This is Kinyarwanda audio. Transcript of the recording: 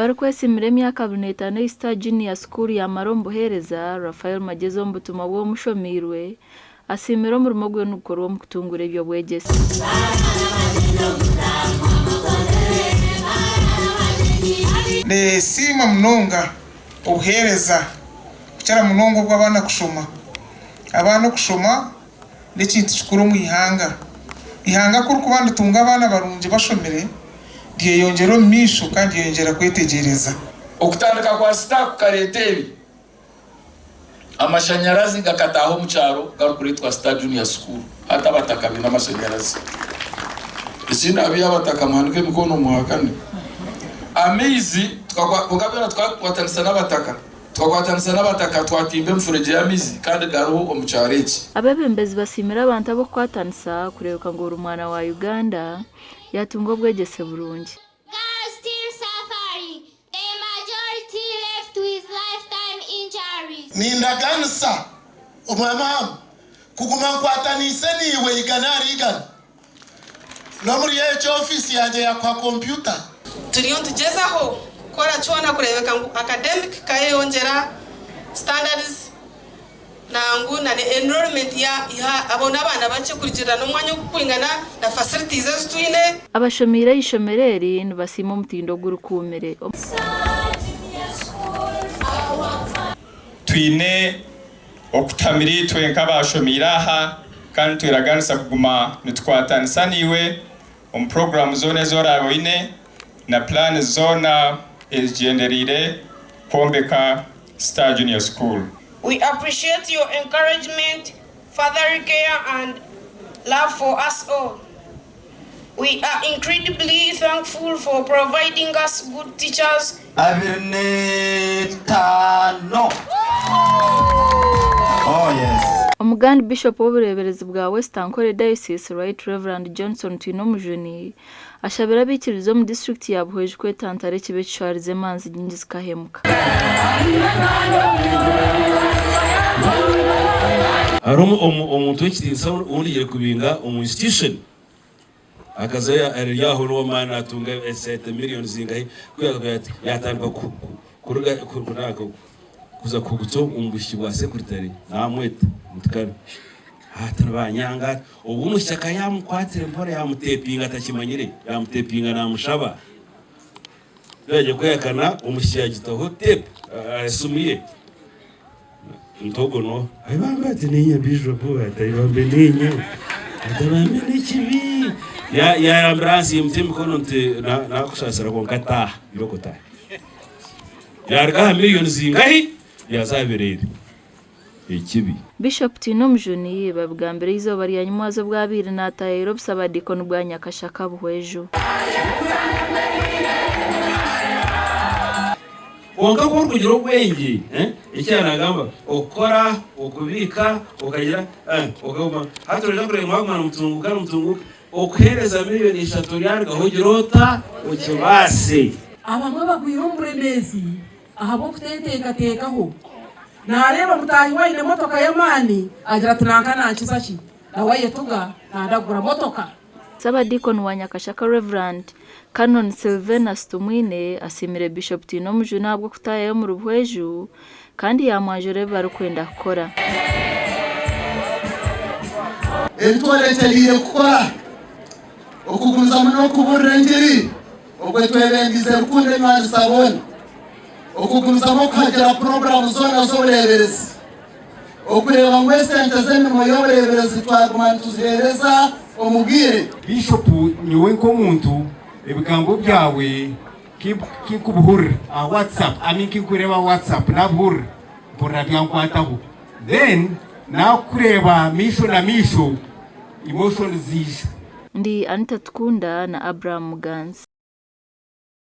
Barukwesimire emyaka 25 y'Star Junior School ya Marombo hereza Rafael Magezo mbutuma bwo mushomirwe asimira umurimo gwe n'ukoro mu kutungura ibyo bwegese. Ne sima munonga obuhereza kucara munongo bw'abana kushoma. Abana kushoma n'ekintu kikuru mu ihanga kuri kubanda tunga abana barunje bashomere ndiye yongero misho kandi yongera kwetegereza. Okutandika kwa Star kukaretebi amashanyarazi gakataho mu cyaro garukuritwa Star Junior School hata bataka bina amashanyarazi isina abiya bataka muhanduke mikono muhakane amizi tukagabira twakwatanisa n'abataka twatimbe mfureje y'amizi kandi garuho omucyareki. Abebembezi basimira abantu abo kwatanisa kurebuka ngo urumwana wa Uganda yatungo bwegese burungi. Nindaganisa umwamamu kuguma nkwatanise niwe igana no muri yecho office yanje ya kwa computer turiyo tugezaho kora cyona kurebeka ngo academic kayongera standards nangu na enrollment ya abona abana bace kurigirana n'umwanya wo kwingana na facilities zitwine. Abashomira y'ishomereri nibasima umutindo gurukumere twine okutamiri twenka bashomiraha kandi twiraganisa kuguma nitwatanisa niwe program zone zora boine na plan zona ezigenderire kombeka Star Junior School. We appreciate your encouragement, father care and love for us all. We are incredibly thankful for providing us good teachers. Oh yes. Umugandi Bishop w'ubureberezi bwa Western Kore Diocese Right Reverend Johnson Twinomujuni ashabira bikirizo mu district ya Buhweje kwetantare kibe cyarize manzi nyingizi kahemuka. Harumu omuntu w'ikitisa undi kubinga institution akazaya yaho no mana atunga 7 million zingahe kuya yatandwa kuruga kunaka kuza kugutso umbushi wa secretary namwete mutkana hatana banyanga ubu mushyaka yamukwatire mpore yamutepinga atakimanyire yamutepinga namushaba yaje kwekana umushyya gitaho tep asumiye ntogono ayibambate ninye bishop atayibambe ninye atabambe nikibi ya ambulance yimtimi kono nte na kushasara konkata yokota yarga million zingahi yazabereye ikibi. Bishop Twinomujuni babwa mbere izo bari yanywazo bwa 2005 busaba dikono bwa Nyakashaka Buhwejo. Wonka ko kugira ubwenge icyana gamba ukora ukubika ukagira ukaguma hatoreje kure mwagwana mutungu okuhereza miliyoni 3 yarga hogirota ukibase abamwe bagwira umuremezi ahabo kuteteka nareba mutahi waine motoka yamani agira tunanka nakiza ki nawe yetuga ndagura motoka. Saba Deacon wa Nyakashaka Reverend Canon Sylvanus Tumwine asimire Bishop Twinomujuni nabwo kutaye mu Ruhweju kandi yamwajore barukwenda gukora. Etwaletelire gukora okuguza muno kuburengeri ogwe twebengize rukunde mwana sabona okuguza mo kagira program zona zobureberezi okureba mwese ntazeme moyobureberezi twagumana tuzihereza omugire. Bishop niwe nkomuntu ebigambo byawe kikubuhura WhatsApp kinkureba WhatsApp nabuhura mpora byankwataho then nakureba misho na misho emotion zisha. Ndi Anita Tukunda na Abraham Muganzi.